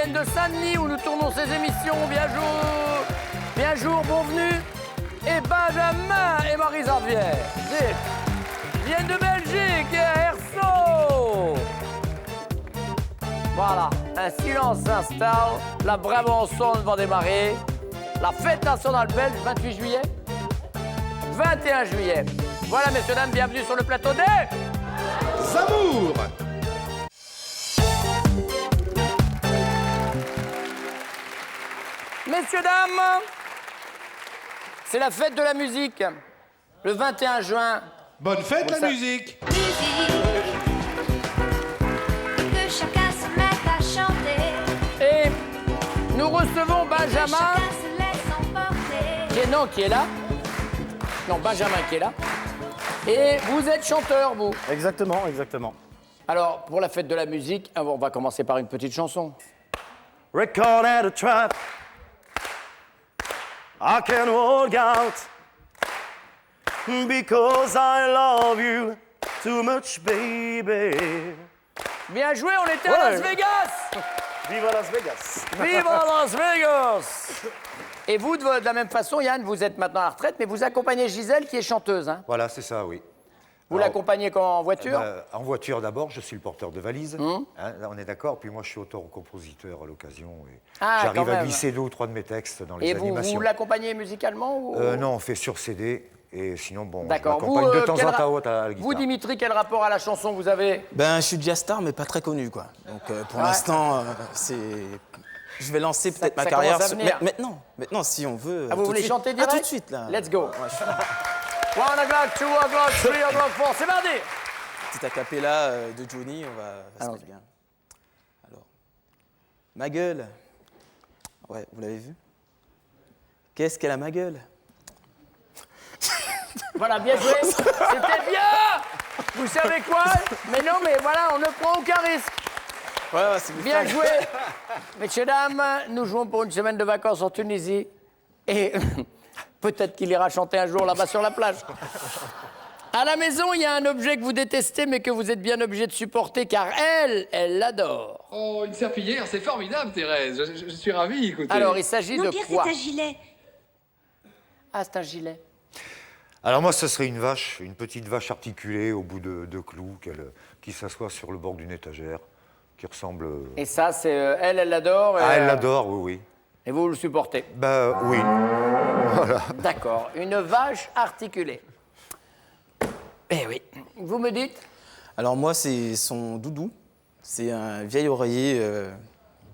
viennent de Saint-Denis où nous tournons ces émissions. Bien jour, bienvenue. Et Benjamin et Marie Zarvière. Viennent de Belgique et Herso. Voilà, un silence s'installe. La Brabançon va démarrer. La fête nationale belge, 28 juillet. 21 juillet. Voilà, messieurs, dames, bienvenue sur le plateau des... Zamour. Messieurs, dames, c'est la fête de la musique. Le 21 juin. Bonne fête, la musique. Que chacun se mette à chanter. Et nous recevons Benjamin, Chacun se laisse emporter. qui est là. Non, Benjamin qui est là. Et vous êtes chanteur, vous. Exactement, exactement. Alors, pour la fête de la musique, on va commencer par une petite chanson. Record at a trap. I can walk out because I love you too much, baby. Bien joué, on était à Las Vegas. Viva Las Vegas. Viva Las Vegas. Et vous, de la même façon, Yann, vous êtes maintenant à la retraite, mais vous accompagnez Gisèle, qui est chanteuse. Hein. Voilà, c'est ça, oui. Vous Alors, l'accompagnez en voiture? En voiture d'abord, je suis le porteur de valise. Hein, là, on est d'accord. Puis moi, je suis auteur-compositeur à l'occasion. Et Ah, quand j'arrive à même. glisser 2 ou 3 de mes textes dans les Et animations. vous l'accompagnez musicalement ou... Non, on fait sur CD. Et sinon, bon, je D'accord. m'accompagne de temps quel en temps à la guitare. Vous, Dimitri, quel rapport à la chanson vous avez? Ben, je suis jazz star, mais pas très connu, quoi. Donc, pour l'instant, c'est... Je vais lancer peut-être ma ça carrière... commence à venir. Maintenant, si on veut... Ah, vous tout de voulez suite. chanter direct? Ah, tout de suite, là. Let's go. Ouais, je suis... 1 o'clock, 2 o'clock, 3 o'clock, 4, c'est parti. Petite acapella de Johnny, on va se mettre bien. Alors, ma gueule. Ouais, vous l'avez vu? Qu'est-ce qu'elle a, ma gueule? Voilà, bien joué. C'était bien. Vous savez quoi? Mais non, mais voilà, on ne prend aucun risque. Ouais, c'est Bien joué. Messieurs, dames, nous jouons pour une semaine de vacances en Tunisie. Et peut-être qu'il ira chanter un jour là-bas sur la plage. À la maison, il y a un objet que vous détestez, mais que vous êtes bien obligé de supporter, car elle l'adore. Oh, une serpillière, c'est formidable, Thérèse. Je suis ravi, écoutez. Alors, il s'agit Non, de Pierre, quoi? c'est un gilet. Ah, c'est un gilet. Alors moi, ce serait une petite vache articulée au bout de clous, qui s'assoit sur le bord d'une étagère, qui ressemble... Et ça, c'est elle l'adore. Ah, elle l'adore, oui, oui. Et vous le supportez. Bah oui. Voilà. D'accord. Une vache articulée. Eh oui. Vous me dites? Alors moi, c'est son doudou. C'est un vieil oreiller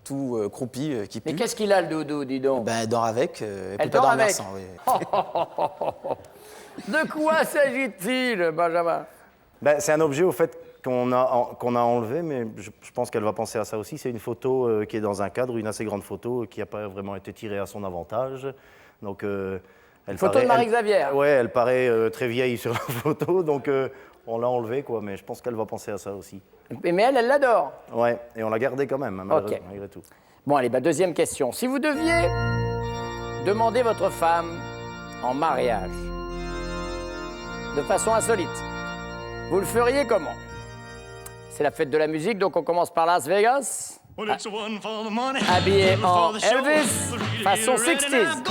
tout croupi qui pue. Mais qu'est-ce qu'il a, le doudou, dis donc? Ben, elle dort avec. Elle Elle peut pas dort dormir avec. sans, oui. De quoi s'agit-il, Benjamin? Ben, c'est un objet au fait qu'on a enlevé, mais je pense qu'elle va penser à ça aussi. C'est une photo qui est dans un cadre, une assez grande photo qui n'a pas vraiment été tirée à son avantage. Donc, elle Photo de Marie-Xavier. Ouais, elle paraît très vieille sur la photo, donc on l'a enlevée, quoi. Mais je pense qu'elle va penser à ça aussi. Mais elle l'adore. Ouais, et on l'a gardée quand même, malgré tout. Bon, allez, deuxième question. Si vous deviez demander votre femme en mariage de façon insolite, vous le feriez comment? C'est la fête de la musique, donc on commence par Las Vegas. Habillé en Elvis, façon 60s.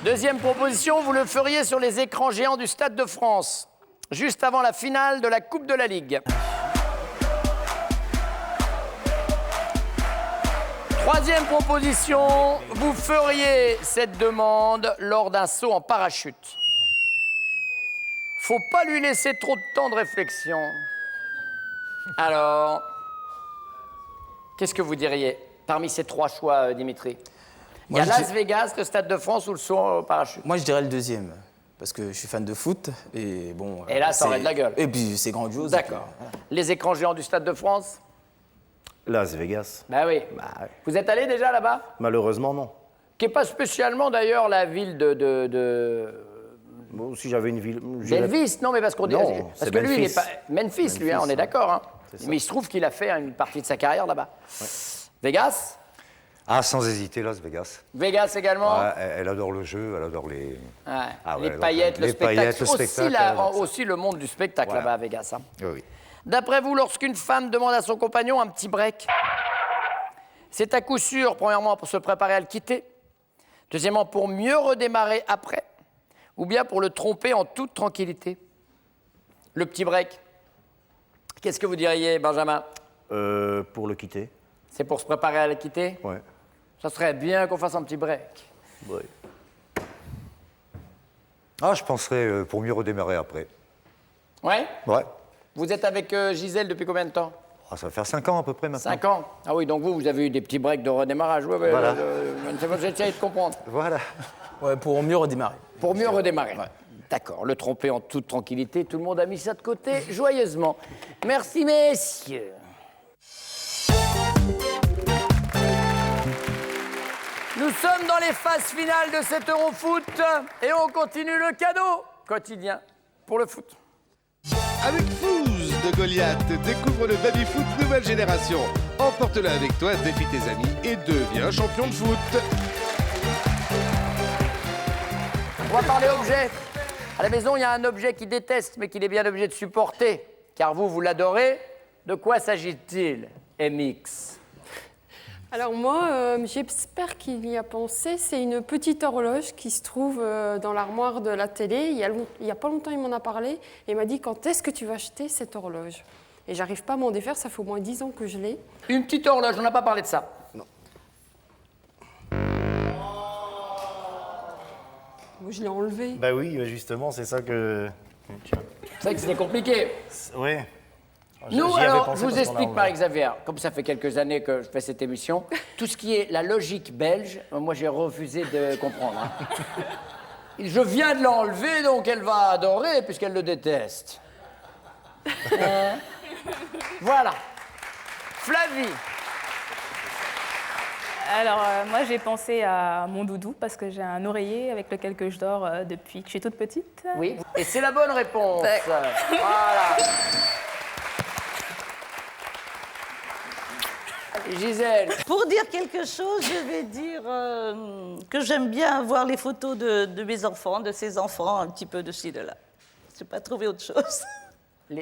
Deuxième proposition, vous le feriez sur les écrans géants du Stade de France, juste avant la finale de la Coupe de la Ligue. Troisième proposition, vous feriez cette demande lors d'un saut en parachute. Faut pas lui laisser trop de temps de réflexion. Alors, qu'est-ce que vous diriez parmi ces 3 choix, Dimitri? Il y a Las Vegas, le Stade de France ou le saut en parachute. Moi, je dirais le deuxième. Parce que je suis fan de foot et bon... Et là, ça aurait de la gueule. Et puis, c'est grandiose. D'accord. Les écrans géants du Stade de France? Las Vegas. Ben oui. Ouais. Vous êtes allé déjà là-bas? Malheureusement, non. Qui n'est pas spécialement d'ailleurs la ville de... Bon, si j'avais une ville... D'Elvis, non, mais parce qu'on dit... Non, parce c'est que lui, il n'est Memphis. pas... Memphis, lui, hein, on est ouais. d'accord. Hein. C'est ça. Mais il se trouve qu'il a fait une partie de sa carrière là-bas. Ouais. Vegas? Ah, sans hésiter, Las Vegas. Vegas également? Ouais, elle adore le jeu, elle adore les... Ouais. Ah les ouais, paillettes, le les spectacle. paillettes, le aussi, spectacle, aussi le monde du spectacle Voilà. là-bas à Vegas. Hein. Oui, oui. D'après vous, lorsqu'une femme demande à son compagnon un petit break, c'est à coup sûr, premièrement, pour se préparer à le quitter, deuxièmement, pour mieux redémarrer après, ou bien pour le tromper en toute tranquillité. Le petit break, qu'est-ce que vous diriez, Benjamin? Pour le quitter. C'est pour se préparer à le quitter? Ouais. Ça serait bien qu'on fasse un petit break. Ouais. Ah, je penserais pour mieux redémarrer après. Ouais? Ouais. Vous êtes avec Gisèle depuis combien de temps? Ah, ça va faire 5 ans à peu près maintenant. 5 ans? Ah oui, donc vous avez eu des petits breaks de redémarrage. Ouais, Voilà. J'essaie de comprendre. Voilà. Ouais, pour mieux redémarrer. Pour mieux redémarrer. Ouais. D'accord, le tromper en toute tranquillité. Tout le monde a mis ça de côté joyeusement. Merci, messieurs. Nous sommes dans les phases finales de cet Eurofoot et on continue le cadeau quotidien pour le foot. Avec Fouz de Goliath, découvre le baby-foot nouvelle génération. Emporte-le avec toi, défie tes amis et deviens champion de foot. On va parler objet. À la maison, il y a un objet qu'il déteste, mais qu'il est bien obligé de supporter. Car vous l'adorez. De quoi s'agit-il, MX? Alors moi, j'espère qu'il y a pensé. C'est une petite horloge qui se trouve dans l'armoire de la télé. Il y a pas longtemps, il m'en a parlé et il m'a dit quand est-ce que tu vas acheter cette horloge? Et j'arrive pas à m'en défaire, ça fait au moins 10 ans que je l'ai. Une petite horloge, on n'a pas parlé de ça. Non. Moi, je l'ai enlevée. Bah oui, mais justement, c'est ça que... Tiens. C'est vrai que c'était compliqué. Oui. Nous, J'y avais alors, pensé je vous parce qu'on l'a explique, enlevé. Marie-Xavier, comme ça fait quelques années que je fais cette émission, tout ce qui est la logique belge, moi j'ai refusé de comprendre. Hein. Je viens de l'enlever, donc elle va adorer, puisqu'elle le déteste. Voilà. Flavie. Alors, moi, j'ai pensé à mon doudou parce que j'ai un oreiller avec lequel que je dors depuis que je suis toute petite. Oui, et c'est la bonne réponse. Ouais. Voilà. Gisèle. Pour dire quelque chose, je vais dire que j'aime bien voir les photos de mes enfants, de ses enfants, un petit peu de ci, de là. Je n'ai pas trouvé autre chose.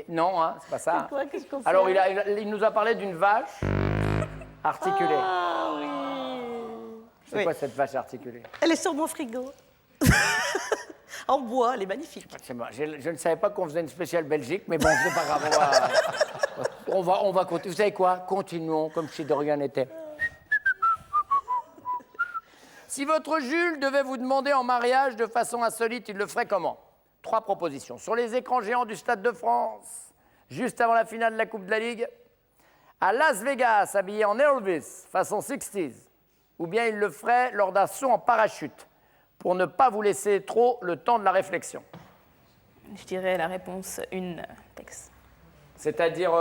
Non, hein, c'est pas ça. C'est quoi, qu'est-ce qu'on fait? Alors, il nous a parlé d'une vache articulée. Ah oui. C'est Oui. quoi cette vache articulée? Elle est sur mon frigo. En bois, elle est magnifique. C'est moi. Je ne savais pas qu'on faisait une spéciale Belgique, mais bon, c'est pas grave. On va continuer. Vous savez quoi? Continuons comme si de rien n'était. Si votre Jules devait vous demander en mariage de façon insolite, il le ferait comment? 3 propositions. Sur les écrans géants du Stade de France, juste avant la finale de la Coupe de la Ligue, à Las Vegas, habillé en Elvis, façon 60s, ou bien il le ferait lors d'un saut en parachute, pour ne pas vous laisser trop le temps de la réflexion. Je dirais la réponse 1, Tex. C'est-à-dire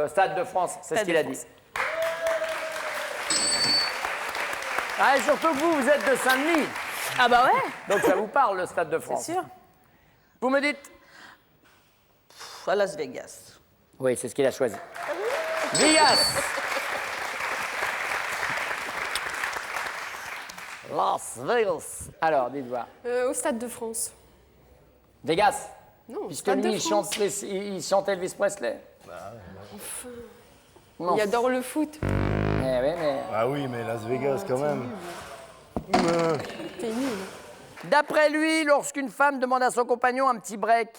Stade de France, c'est ce qu'il a dit. Ah, et surtout que vous êtes de Saint-Denis. Ah bah ouais, Donc ça vous parle, le Stade de France. c'est sûr. Vous me dites? À Las Vegas. Oui, c'est ce qu'il a choisi. Vegas. Las Vegas. Alors, dites-moi. Au Stade de France. Vegas. Non, au Puisque Stade lui, de il France. il chante Elvis Presley. Non. Il adore le foot. Eh oui, mais... Ah oui, mais Las Vegas, quand même. T'es nul. D'après lui, lorsqu'une femme demande à son compagnon un petit break,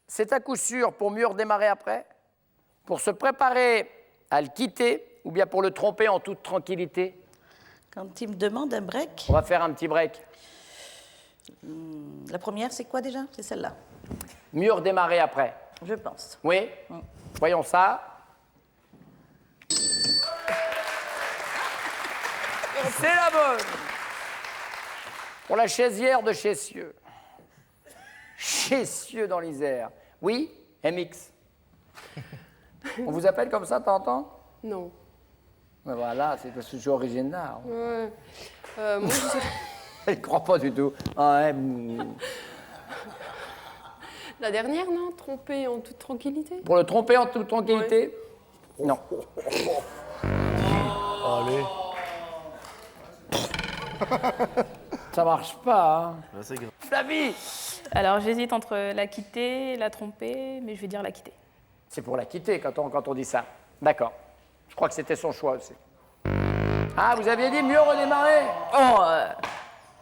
c'est à coup sûr pour mieux redémarrer après, pour se préparer à le quitter, ou bien pour le tromper en toute tranquillité. Quand il me demande un break, On va faire un petit break. la première, c'est quoi déjà? C'est celle-là, Mieux redémarrer après. je pense. Oui? Voyons ça. C'est la bonne. Pour la chaisière de Chessieux. Chessieux dans l'Isère. Oui, MX. On vous appelle comme ça, t'entends? Non. Mais voilà, c'est parce que je suis original. Ouais. Moi, je dirais- Je ne crois pas du tout. Ah, ouais, La dernière, non? Tromper en toute tranquillité? Pour le tromper en toute tranquillité? Non. Allez. Ça marche pas, hein. Là, c'est grave. Flavie! Alors, j'hésite entre la quitter et la tromper, mais je vais dire la quitter. C'est pour la quitter quand on dit ça. D'accord. Je crois que c'était son choix aussi. Ah, vous aviez dit mieux redémarrer? Oh,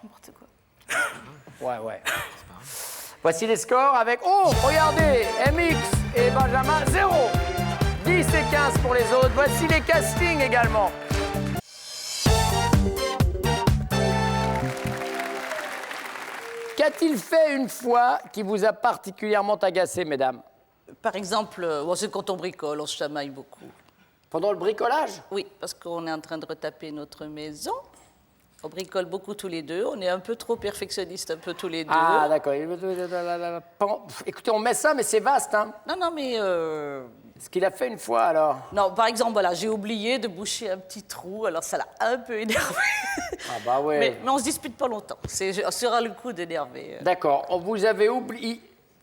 n'importe quoi. Ouais. Voici les scores avec... Oh, regardez, MX et Benjamin, 0. 10 et 15 pour les autres. Voici les castings également. Qu'a-t-il fait une fois qui vous a particulièrement agacé, mesdames? Par exemple, c'est quand on bricole, on se chamaille beaucoup. Pendant le bricolage? Oui, parce qu'on est en train de retaper notre maison. On bricole beaucoup tous les deux. On est un peu trop perfectionnistes, un peu tous les deux. Ah, d'accord. Écoutez, on met ça, mais c'est vaste, hein? Non, mais... Ce qu'il a fait une fois, alors? Non, par exemple, voilà, j'ai oublié de boucher un petit trou, alors ça l'a un peu énervé. Ah bah ouais. Mais on se dispute pas longtemps. C'est sera le coup d'énerver. D'accord. Vous avez oublié...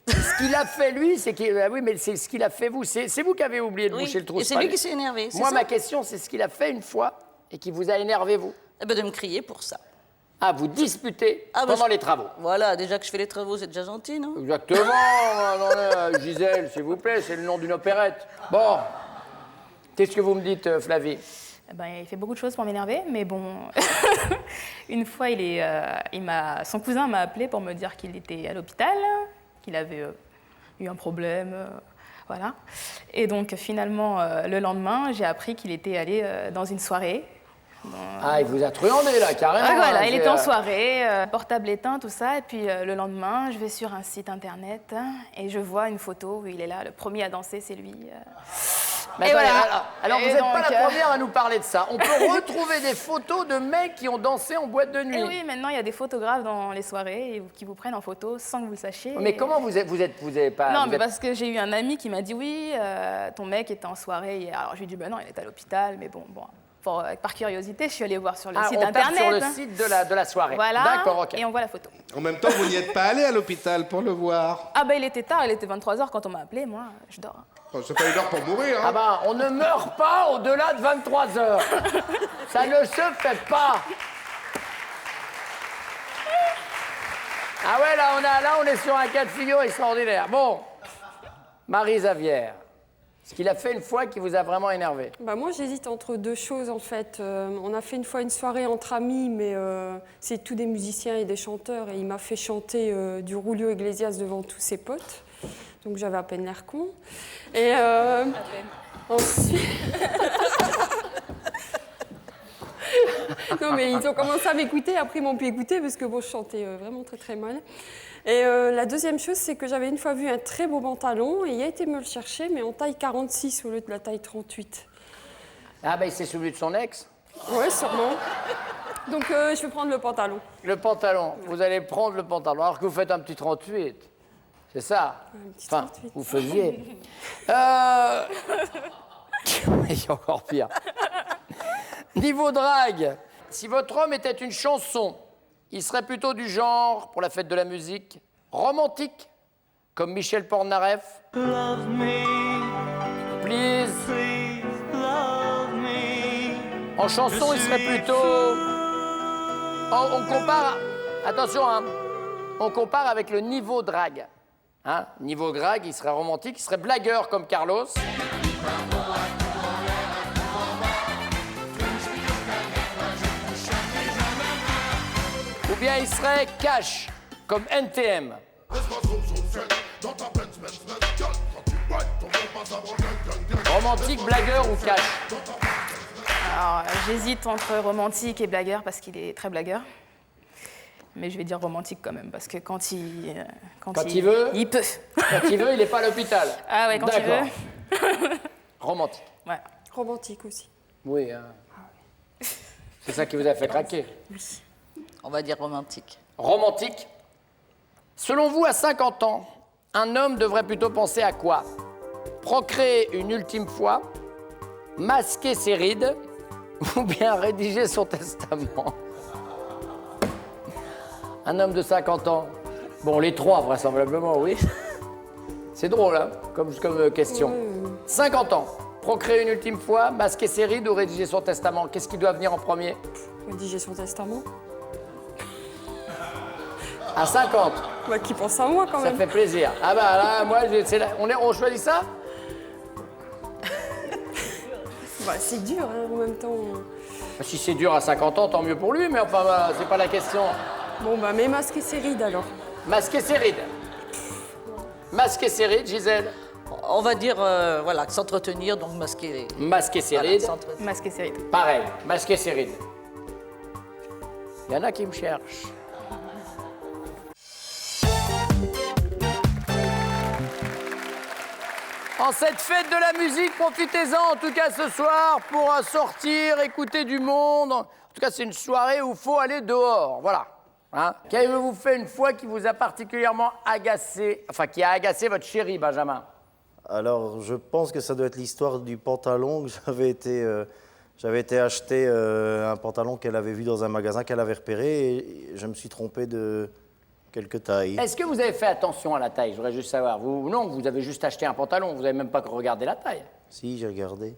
Ce qu'il a fait, lui, c'est qu'il... Ah oui, mais c'est ce qu'il a fait, vous. C'est vous qui avez oublié de boucher le trou. Et c'est lui qui s'est énervé, Moi, ça ma question, c'est ce qu'il a fait une fois et qui vous a énervé, vous. Eh ben, de me crier pour ça. Ah, vous disputez pendant les travaux. Voilà, déjà que je fais les travaux, c'est déjà gentil, non? Exactement. Non, Gisèle, s'il vous plaît, c'est le nom d'une opérette. Bon. Qu'est-ce que vous me dites, Flavie? Il fait beaucoup de choses pour m'énerver, mais bon, une fois, son cousin m'a appelé pour me dire qu'il était à l'hôpital, qu'il avait eu un problème, voilà. Et donc, finalement, le lendemain, j'ai appris qu'il était allé dans une soirée. Ah, il vous a truandé, là, carrément. Ah, voilà, hein, il était en soirée, portable éteint, tout ça. Et puis le lendemain, je vais sur un site internet et je vois une photo où il est là, le premier à danser, c'est lui. Mais et voilà. voilà. Alors vous n'êtes pas la première à nous parler de ça. On peut retrouver des photos de mecs qui ont dansé en boîte de nuit. Et oui, maintenant, il y a des photographes dans les soirées qui vous prennent en photo sans que vous le sachiez. Mais comment vous avez pas... Non, mais parce que j'ai eu un ami qui m'a dit, oui, ton mec était en soirée hier. Alors je lui ai dit, ben non, il est à l'hôpital, mais bon... par curiosité, je suis allée voir sur le site internet. Tape sur le site de la soirée. Voilà. D'accord, ok. Et on voit la photo. En même temps, vous n'y êtes pas allé à l'hôpital pour le voir. Ah il était tard, il était 23h quand on m'a appelé, moi, je dors. C'est pas une heure pour mourir, hein. Ah ben, on ne meurt pas au-delà de 23h. Ça ne se fait pas. Ah ouais, là, on est sur un cas de figure extraordinaire. Bon, Marie Xavière. Ce qu'il a fait une fois qui vous a vraiment énervé? Moi, j'hésite entre deux choses, en fait. On a fait une fois une soirée entre amis, mais c'est tous des musiciens et des chanteurs, et il m'a fait chanter du Julio Iglesias devant tous ses potes. Donc, j'avais à peine l'air con. Et ensuite... Non, mais ils ont commencé à m'écouter, après ils m'ont pu écouter, parce que bon, je chantais vraiment très très mal. Et la deuxième chose, c'est que j'avais une fois vu un très beau pantalon et il a été me le chercher, mais en taille 46 au lieu de la taille 38. Ah ben, il s'est souvenu de son ex? Ouais, sûrement. Donc je vais prendre le pantalon. Le pantalon, vous allez prendre le pantalon, alors que vous faites un petit 38. C'est ça? Un petit 38. Enfin, vous faisiez. Il y a encore pire. Niveau drague, si votre homme était une chanson, il serait plutôt du genre, pour la fête de la musique, romantique, comme Michel Polnareff. Love me, please. Please love me. En chanson, il serait plutôt... On compare... Attention, hein. On compare avec le niveau drague. Hein? Niveau drague, il serait romantique, il serait blagueur comme Carlos. Ou bien il serait cash, comme NTM. Romantique, blagueur ou cash? Alors, j'hésite entre romantique et blagueur, parce qu'il est très blagueur. Mais je vais dire romantique quand même, parce que quand il veut, il peut. Quand il veut, il n'est pas à l'hôpital. Ah ouais, quand il veut. Romantique. Ouais. Romantique aussi. Oui, hein. C'est ça qui vous a fait craquer. Oui. On va dire romantique. Romantique. Selon vous, à 50 ans, un homme devrait plutôt penser à quoi? Procréer une ultime fois, masquer ses rides, ou bien rédiger son testament? Un homme de 50 ans. Bon, les trois, vraisemblablement, oui. C'est drôle, hein, comme question. 50 ans. Procréer une ultime fois, masquer ses rides ou rédiger son testament? Qu'est-ce qui doit venir en premier? Rédiger son testament. À 50. Qui pense à moi, quand même. Ça fait plaisir. Ah bah là, moi, on choisit ça? Bah, c'est dur, hein, en même temps. Si c'est dur à 50 ans, tant mieux pour lui, mais enfin, bah, c'est pas la question. Bon, bah, mais masquer ses rides alors. Masquer ses rides. Masquer ses rides, Gisèle. On va dire, voilà, s'entretenir, donc masquer. Masquer ses Voilà, rides. s'entretenir. Masquer ses rides. Pareil, masquer ses rides. Il y en a qui me cherchent. En cette fête de la musique, profitez-en en tout cas ce soir pour sortir, écouter du monde. En tout cas, c'est une soirée où il faut aller dehors. Voilà. Hein? Qu'avez-vous fait une fois qui vous a particulièrement agacé, enfin qui a agacé votre chérie, Benjamin? Alors, je pense que ça doit être l'histoire du pantalon que j'avais été acheter un pantalon qu'elle avait vu dans un magasin qu'elle avait repéré et je me suis trompé de quelques tailles. Est-ce que vous avez fait attention à la taille? Je voudrais juste savoir. Non, vous avez juste acheté un pantalon, vous n'avez même pas regardé la taille. Si, j'ai regardé.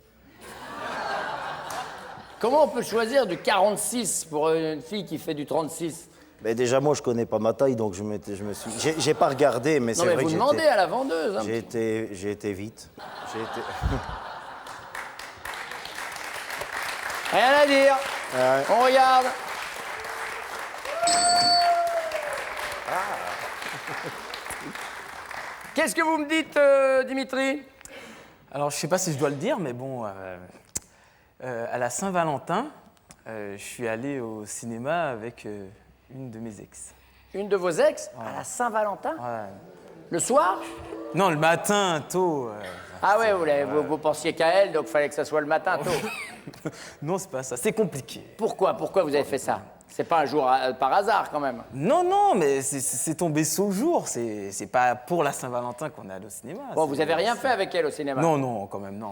Comment on peut choisir du 46 pour une fille qui fait du 36? Mais déjà, moi, je connais pas ma taille, donc je me suis... J'ai pas regardé, mais c'est vrai que vous demandez à la vendeuse. Hein. J'ai été vite. Rien à dire. Ouais. On regarde. Qu'est-ce que vous me dites, Dimitri? Alors, je sais pas si je dois le dire, mais bon, à la Saint-Valentin, je suis allé au cinéma avec une de mes ex. Une de vos ex? Ouais. À la Saint-Valentin? Ouais. Le soir? Non, le matin, tôt. Ah ouais, vous pensiez qu'à elle, donc il fallait que ça soit le matin tôt. Non, c'est pas ça, c'est compliqué. Pourquoi vous avez fait ça? C'est pas un jour par hasard, quand même. Non, mais c'est tombé sous jour. C'est pas pour la Saint-Valentin qu'on est allé au cinéma. Bon, vous avez rien fait avec elle au cinéma? Non, quand même.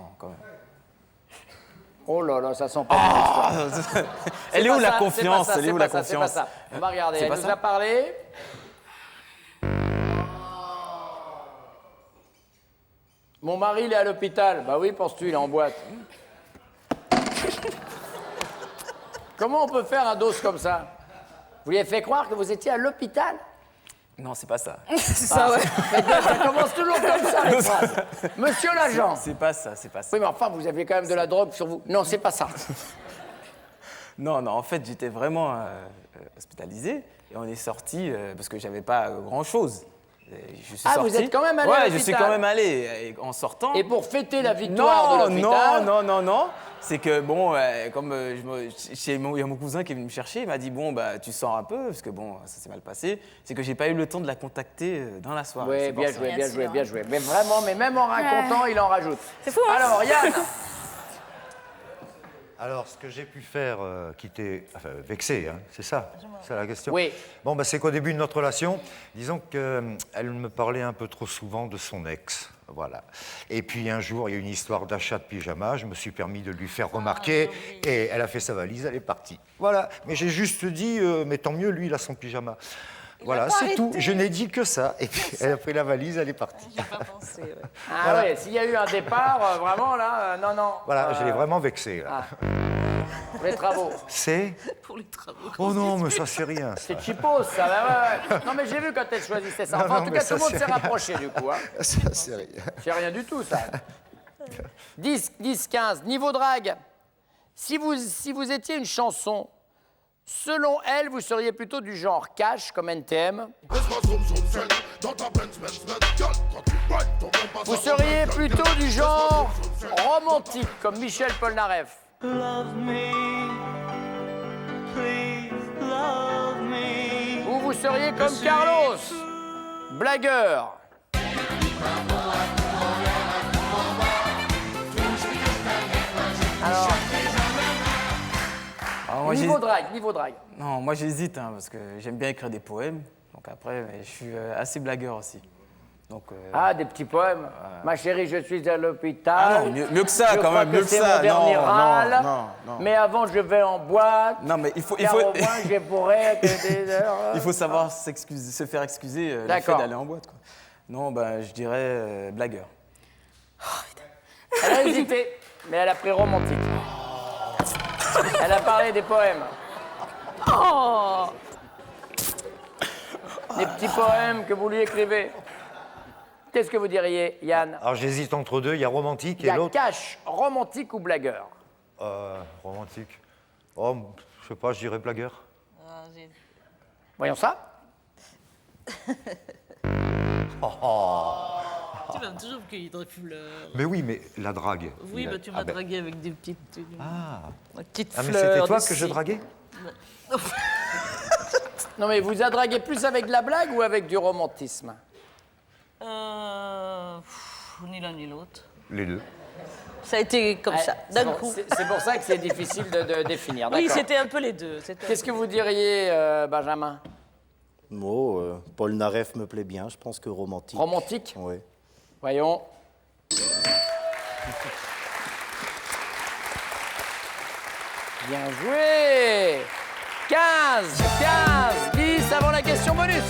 Oh là là, ça sent pas bon. Elle est où la confiance? Elle est où la confiance? C'est pas ça. On va regarder, C'est elle pas nous ça a parlé. Mon mari, il est à l'hôpital. Bah oui, penses-tu, il est en boîte. Comment on peut faire un dos comme ça? Vous lui avez fait croire que vous étiez à l'hôpital? Non, c'est pas ça. C'est ça, ouais. Ça commence toujours comme ça, les phrases. Monsieur l'agent. C'est pas ça. Oui, mais enfin, vous avez quand même de la drogue sur vous. Non, c'est pas ça. Non, en fait, j'étais vraiment hospitalisé et on est sorti parce que j'avais pas grand-chose. Je suis sorti. Vous êtes quand même allé à l'hôpital? Ouais, je suis quand même allé. Et en sortant... Et pour fêter la victoire de l'hôpital? Non. C'est que, bon, comme il y a mon cousin qui est venu me chercher, il m'a dit, bon, bah, tu sors un peu, parce que, bon, ça s'est mal passé. C'est que j'ai pas eu le temps de la contacter dans la soirée. Oui, bien joué. Mais vraiment, même en racontant, il en rajoute. C'est fou, hein? Alors, Yann. Alors, ce que j'ai pu faire, vexé, hein, c'est ça? C'est la question? Oui. Bon, c'est qu'au début de notre relation, disons qu'elle me parlait un peu trop souvent de son ex. Voilà. Et puis un jour, il y a eu une histoire d'achat de pyjama, je me suis permis de lui faire remarquer, et elle a fait sa valise, elle est partie. Voilà. Mais j'ai juste dit, mais tant mieux, lui, il a son pyjama. Voilà, c'est tout. Je n'ai dit que ça. Et puis, elle a pris la valise, elle est partie. J'ai pas pensé, ouais. Ah Voilà. ouais, s'il y a eu un départ, vraiment, là, non. Voilà, je l'ai vraiment vexé. Là. Pour les travaux. C'est? Pour les travaux. Oh non, mais ça, c'est rien. Ça. C'est cheapos, ça. Ouais. Non, mais j'ai vu quand elle choisissait ça. Enfin, en tout cas, tout le monde s'est rapproché, du coup. Hein. Ça, c'est rien. C'est rien du tout, ça. 10, 15. Niveau drague. Si vous étiez une chanson, selon elle, vous seriez plutôt du genre cash comme NTM. Vous seriez plutôt du genre romantique comme Michel Polnareff. Ou vous seriez comme Carlos, blagueur. Alors, niveau drague. Non, moi j'hésite, hein, parce que j'aime bien écrire des poèmes. Donc après, je suis assez blagueur aussi. Donc, des petits poèmes. Ma chérie, je suis à l'hôpital. Ah non, mieux que ça, quand même, mieux que ça. C'est mon dernier râle. Non. Mais avant, je vais en boîte. Non, mais il faut... Car au moins, j'ai bourré que des heures. Il faut savoir se faire excuser le fait d'aller en boîte, quoi. Non, je dirais blagueur. Elle a hésité, mais elle a pris romantique. Elle a parlé des poèmes. Oh! Des petits poèmes que vous lui écrivez. Qu'est-ce que vous diriez, Yann? Alors j'hésite entre deux, il y a romantique Il y et a l'autre. cash, romantique ou blagueur? Romantique. Oh, je sais pas, je dirais blagueur. Voyons ça. Tu m'as toujours cueilli de fleurs. Mais oui, mais la drague. Oui, mais tu m'as dragué avec des petites mais fleurs. c'était toi que je draguais? Non, mais vous a dragué plus avec de la blague ou avec du romantisme? Ni l'un ni l'autre. Les deux. Ça a été comme ça, d'un Bon, coup. c'est pour ça que c'est difficile de définir. Oui, D'accord. c'était un peu les deux. Qu'est-ce que vous diriez, Benjamin? Paul Naref me plaît bien, je pense que romantique. Romantique? Oui. Voyons. Bien joué. 15, 10 avant la question bonus.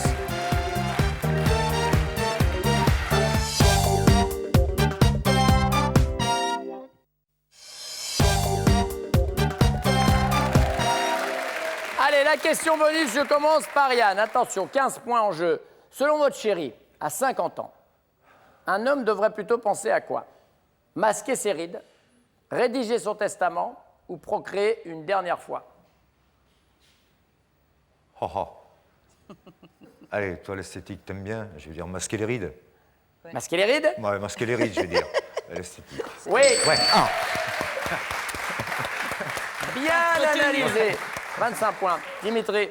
Allez, la question bonus, je commence par Yann. Attention, 15 points en jeu. Selon votre chérie, à 50 ans, un homme devrait plutôt penser à quoi? Masquer ses rides, rédiger son testament ou procréer une dernière fois? Allez, toi, l'esthétique, t'aimes bien? Je veux dire, masquer les rides. Ouais. Masquer les rides? Ouais, masquer les rides, je veux dire. L'esthétique. Oui. Ouais. Bien analysé. 25 points. Dimitri,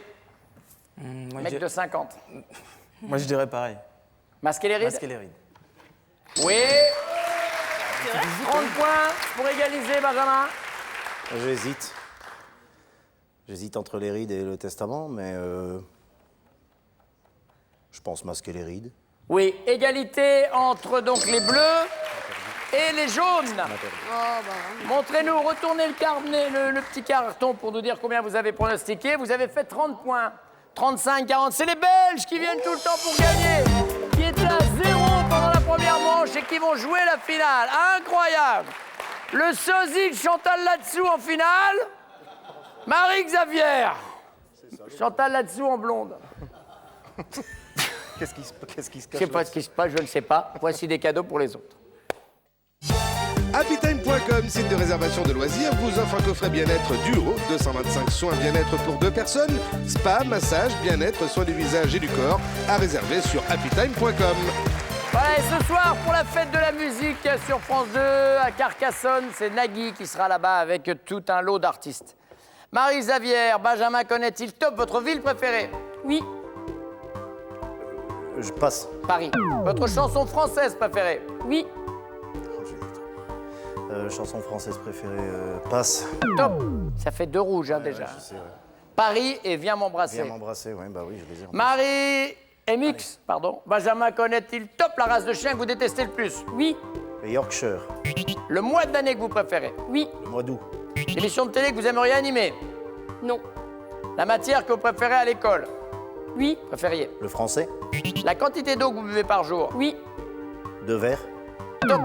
Moi, mec de 50. moi, je dirais pareil. Masquer les rides? Masquer les rides. Oui. 30 points pour égaliser, Benjamin. J'hésite. J'hésite entre les rides et le testament, mais je pense masquer les rides. Oui, égalité entre donc les bleus et les jaunes. Montrez-nous, retournez le carnet, le petit carton pour nous dire combien vous avez pronostiqué. Vous avez fait 30 points. 35, 40. C'est les Belges qui viennent tout le temps pour gagner, qui étaient à 0 pendant la première manche et qui vont jouer la finale. Incroyable. Le sosie de Chantal Latsou en finale. Marie-Xavier. Chantal Latsou en blonde. Qu'est-ce qui se Je cache sais pas ce qui se passe, je ne sais pas. Voici des cadeaux pour les autres. Happytime.com, site de réservation de loisirs, vous offre un coffret bien-être duo, 225 soins bien-être pour 2 personnes, spa, massage, bien-être, soins du visage et du corps, à réserver sur happytime.com. Voilà, et ce soir, pour la fête de la musique sur France 2, à Carcassonne, c'est Nagui qui sera là-bas avec tout un lot d'artistes. Marie-Xavier, Benjamin connaît-il top votre ville préférée? Oui. Je passe. Paris. Votre chanson française préférée? Oui. Chanson française préférée, passe. Top. Ça fait 2 rouges déjà. Je sais, ouais. Paris et Viens m'embrasser. Viens m'embrasser, oui, bah oui, je les ai. Marie MX, pardon. Benjamin connaît-il top la race de chien que vous détestez le plus? Oui. Et Yorkshire, Le mois de l'année que vous préférez? Oui. le mois d'août. L'émission de télé que vous aimeriez animer? Non. La matière que vous préférez à l'école? Oui. Préfériez? Le français, La quantité d'eau que vous buvez par jour? Oui. 2 verres. Top.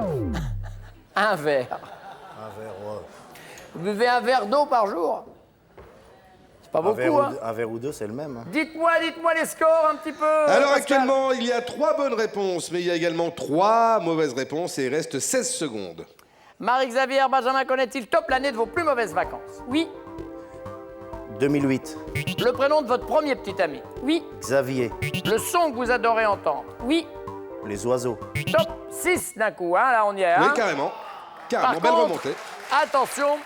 Un verre. Un verre, ouais. Vous buvez un verre d'eau par jour? C'est pas beaucoup, hein? Un verre ou 2, c'est le même. Hein. Dites-moi les scores un petit peu. Alors Pascal. actuellement, il y a 3 bonnes réponses, mais il y a également 3 mauvaises réponses et il reste 16 secondes. Marie-Xavier, Benjamin connaît-il top l'année de vos plus mauvaises vacances? Oui. 2008, Le prénom de votre premier petit ami? Oui. Xavier, Le son que vous adorez entendre? Oui. les oiseaux. Top 6 d'un coup, hein, là on y est. Hein? Oui, carrément. Par Carrément, belle contre, remontée. attention,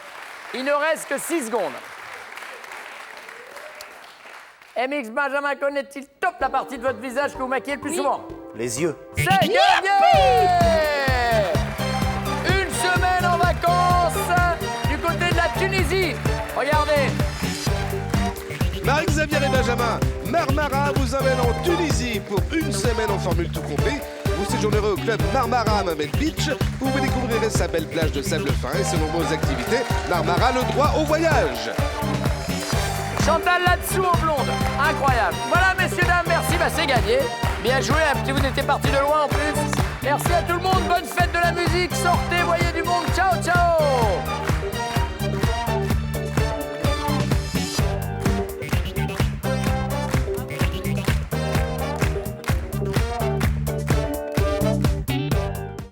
il ne reste que 6 secondes. MX Benjamin connaît-il top la partie de votre visage que vous maquillez le plus souvent? Les yeux. C'est gagné! Une semaine en vacances du côté de la Tunisie. Regardez. Marie-Xavier et Benjamin, Marmara vous amène en Tunisie pour une semaine en formule tout complet. Vous séjournerez au club Marmara à Mamel Beach où vous découvrirez sa belle plage de sable fin et ses nombreuses activités. Marmara, le droit au voyage. Chantal Latsou en blonde. Incroyable. Voilà, messieurs, dames, merci. Bah, c'est gagné. Bien joué. Vous étiez parti de loin en plus. Merci à tout le monde. Bonne fête de la musique. Sortez, voyez du monde. Ciao, ciao.